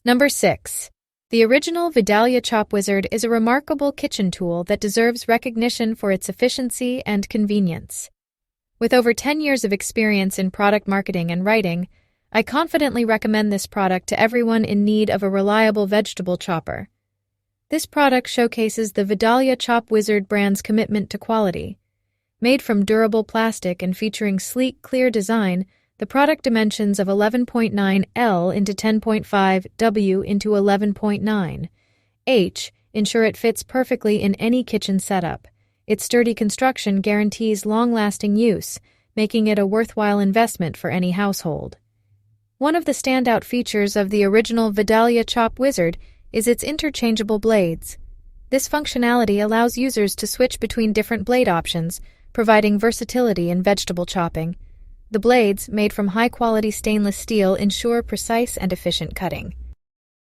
Number 6. The original Vidalia Chop Wizard is a remarkable kitchen tool that deserves recognition for its efficiency and convenience. With over 10 years of experience in product marketing and writing, I confidently recommend this product to everyone in need of a reliable vegetable chopper. This product showcases the Vidalia Chop Wizard brand's commitment to quality. Made from durable plastic and featuring sleek, clear design, the product dimensions of 11.9 L into 10.5 W into 11.9 H ensure it fits perfectly in any kitchen setup. Its sturdy construction guarantees long-lasting use, making it a worthwhile investment for any household. One of the standout features of the original Vidalia Chop Wizard is its interchangeable blades. This functionality allows users to switch between different blade options, providing versatility in vegetable chopping. The blades, made from high-quality stainless steel, ensure precise and efficient cutting.